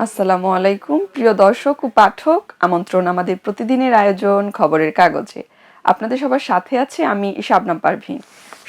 আসসালামু আলাইকুম প্রিয় দর্শক ও পাঠক, আমন্ত্রণ আমাদের প্রতিদিনের আয়োজন খবরের কাগজে। আপনাদের সবার সাথে আছে আমি শাবনাম পারভীন।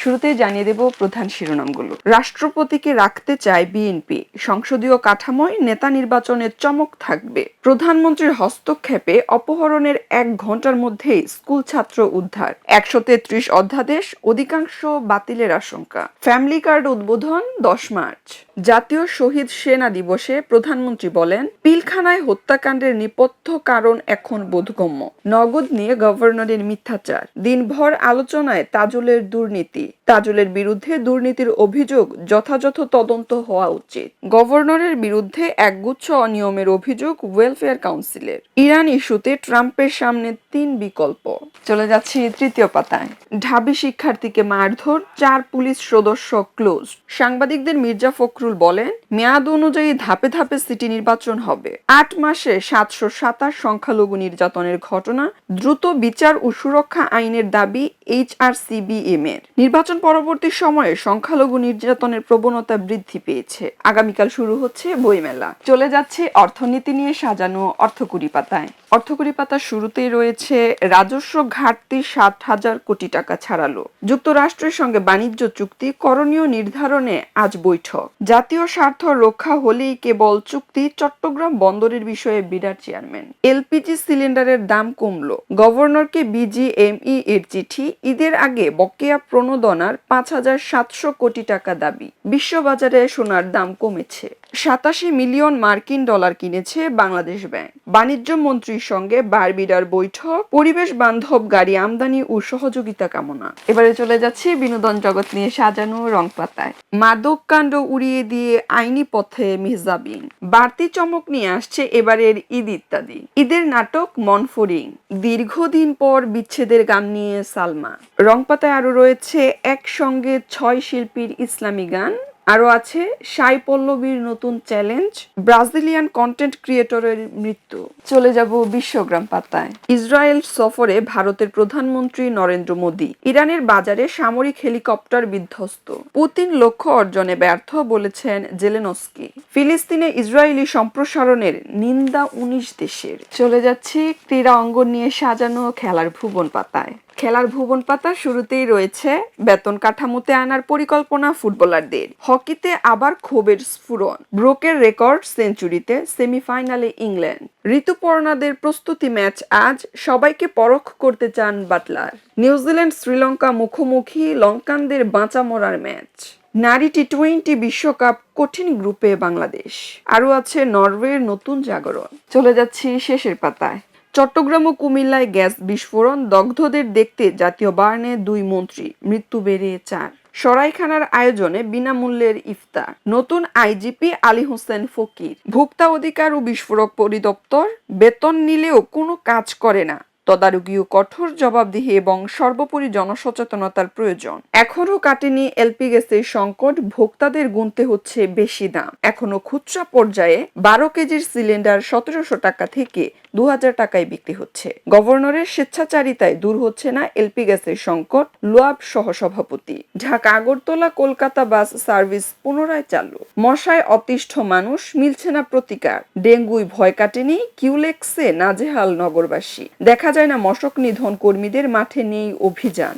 শুরুতেই জানিয়ে দেব প্রধান শিরোনামগুলো। রাষ্ট্রপতিকে রাখতে চায় বিএনপি, সংসদীয় কাঠামোয় নেতা নির্বাচনের চমক থাকবে। প্রধানমন্ত্রীর হস্তক্ষেপে অপহরণের 1 ঘন্টার মধ্যেই স্কুল ছাত্র উদ্ধার। 133 অধ্যাদেশ অধিকাংশ বাতিলের আশঙ্কা। ফ্যামিলি কার্ড উদ্বোধন 10 মার্চ। জাতীয় শহীদ সেনা দিবসে প্রধানমন্ত্রী বলেন, পিলখানায় হত্যাকাণ্ডের নেপথ্য কারণ এখন বোধগম্য। নগদ নিয়ে গভর্নরের মিথ্যাচার। দিনভর আলোচনায় তাজুলের দুর্নীতি। তাজুলের বিরুদ্ধে দুর্নীতির অভিযোগ, যথাযথ তদন্ত হওয়া উচিত। গভর্নরের বিরুদ্ধে একগুচ্ছ অনিয়মের অভিযোগ ওয়েলফেয়ার কাউন্সিলের। ইরান ইস্যুতে ট্রাম্পের সামনে 3 বিকল্প। চলে যাচ্ছি তৃতীয় পাতায়। ঢাবি শিক্ষার্থীকে মারধর, 4 পুলিশ সদস্য ক্লোজ। সাংবাদিকদের মির্জা ফখরুল বলেন, মেয়াদ অনুযায়ী ধাপে ধাপে সিটি নির্বাচন হবে। 8 মাসে 727 সংখ্যালঘু নির্যাতনের ঘটনা, দ্রুত বিচার ও সুরক্ষা আইনের দাবি HRCBM এর। নির্বাচন পরবর্তী সময়ে সংখ্যালঘু নির্যাতনের প্রবণতা বৃদ্ধি পেয়েছে। আগামীকাল শুরু হচ্ছে বইমেলা। চলে যাচ্ছে অর্থনীতি নিয়ে সাজানো অর্থকুড়ি পাতায়। অর্থকুড়ি পাতা শুরুতেই রয়েছে রাজস্ব ঘাটতি 7,000 কোটি টাকা ছাড়ালো। যুক্তরাষ্ট্রের সঙ্গে বাণিজ্য চুক্তি করণীয় নির্ধারণে আজ বৈঠক। জাতীয় স্বার্থ রক্ষা হলেই কেবল চুক্তি, চট্টগ্রাম বন্দরের বিষয়ে বিরাট চেয়ারম্যান। এলপিজি সিলিন্ডারের দাম কমলো। গভর্নরকে বিজিএমই এর চিঠি। ঈদের আগে বকেয়া প্রণোদনার 5,700 কোটি টাকা দাবি। বিশ্ববাজারে সোনার দাম কমেছে। 87 মিলিয়ন মার্কিন ডলার কিনেছে বাংলাদেশ ব্যাংক। বাণিজ্য মন্ত্রীর সঙ্গে বারবিডার বৈঠক, পরিবেশ বান্ধব গাড়ি আমদানি ও সহযোগিতা কামনা। এবারে চলে যাচ্ছি বিনোদন জগৎ নিয়ে সাজানো রং পাতায়। মাদক কাণ্ড উড়িয়ে দিয়ে আইনি পথে মেহজাবিন। বাড়তি চমক নিয়ে আসছে এবারের ঈদ ইত্যাদি। ঈদের নাটক মনফরিং। দীর্ঘদিন পর বিচ্ছেদের গান নিয়ে সালমা। রং পাতায় আরো রয়েছে একসঙ্গে 6 শিল্পীর ইসলামী গান। আরো আছে সাই পল্লবীর নতুন চ্যালেঞ্জ, ব্রাজিলিয়ান কন্টেন্ট ক্রিয়েটরের মৃত্যু। চলে যাব বিশ্বগ্রাম পাতায়। ইসরায়েল সফরে ভারতের প্রধানমন্ত্রী নরেন্দ্র মোদী। ইরানের বাজারে সামরিক হেলিকপ্টার বিধ্বস্ত। পুতিন লক্ষ্য অর্জনে ব্যর্থ বলেছেন জেলেনস্কি। ফিলিস্তিনে ইসরায়েলি সম্প্রসারণের নিন্দা 19 দেশের। চলে যাচ্ছি ক্রীড়া অঙ্গন নিয়ে সাজানো খেলার ভুবন পাতায়। খেলার ভুবন পাতা শুরুতেই রয়েছে বেতন কাঠামোতে আনার পরিকল্পনা ফুটবলারদের। হকিতে আবার ক্ষোভের স্ফুরণ। ব্রোকের রেকর্ড সেঞ্চুরিতে সেমিফাইনালে ইংল্যান্ড। ঋতুপর্ণাদের প্রস্তুতি ম্যাচ আজ, সবাইকে পরখ করতে চান বাটলার। নিউজিল্যান্ড শ্রীলঙ্কা মুখোমুখি, লঙ্কানদের বাঁচা মরার ম্যাচ। নারী টি20 বিশ্বকাপ কঠিন গ্রুপে বাংলাদেশ। আরও আছে নরওয়ের নতুন জাগরণ। চলে যাচ্ছি শেষের পাতায়। চট্টগ্রাম ও কুমিল্লায় গ্যাস বিস্ফোরণ, দগ্ধদের দেখতে জাতীয় বার্নে 2 মন্ত্রী, মৃত্যু বেড়ে 4। সরাইখানার আয়োজনে বিনামূল্যের ইফতার। নতুন আইজিপি আলী হোসেন ফকির। ভোক্তা অধিকার ও বিস্ফোরক পরিদপ্তর, বেতন নিলেও কোনো কাজ করে না, তদারকি ও কঠোর জবাবদিহি এবং সর্বোপরি জনসচেতনতার প্রয়োজন। এখনো কাটেনি এলপি গ্যাসের সংকট, ভোক্তাদের গুনতে হচ্ছে বেশি দাম। এখনো খুচরা পর্যায়ে 12 কেজির সিলিন্ডার 1700 টাকা থেকে 2000 টাকায় বিক্রি হচ্ছে। গভর্নরের স্বেচ্ছাচারিতায় দূর হচ্ছে না এলপি গ্যাসের সংকট, লুয়াব সহসভাপতি। ঢাকা আগরতলা কলকাতা বাস সার্ভিস পুনরায় চালু। মশায় অতিষ্ঠ মানুষ, মিলছে না প্রতিকার। ডেঙ্গুই ভয় কাটেনি, কিউলেক্সে নাজেহাল নগরবাসী। দেখা যায় না মশক নিধন কর্মীদের, মাঠে নেই অভিযান।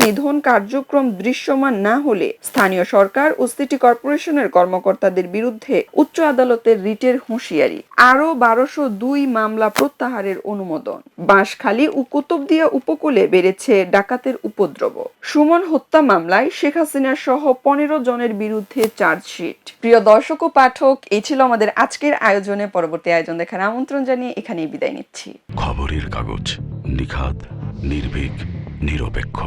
নিধন কার্যক্রম দৃশ্যমান না হলে স্থানীয় সরকার ও সিটি কর্পোরেশনের কর্মকর্তাদের বিরুদ্ধে উচ্চ আদালতের রিটের হুঁশিয়ারি। আরো 1202 মামলা প্রত্যাহারের অনুমোদন। বাঁশখালী ও কুতুবদিয়া উপকূলে বেড়েছে ডাকাতের উপদ্রব। সুমন হত্যা মামলায় শেখ হাসিনা সহ 15 জনের বিরুদ্ধে চার্জশিট। প্রিয় দর্শক ও পাঠক, এই ছিল আমাদের আজকের আয়োজনে। পরবর্তী আয়োজন দেখার আমন্ত্রণ জানিয়ে এখানেই বিদায় নিচ্ছি। খবরের কাগজ, নিখাত, নির্ভীক, নিরপেক্ষ।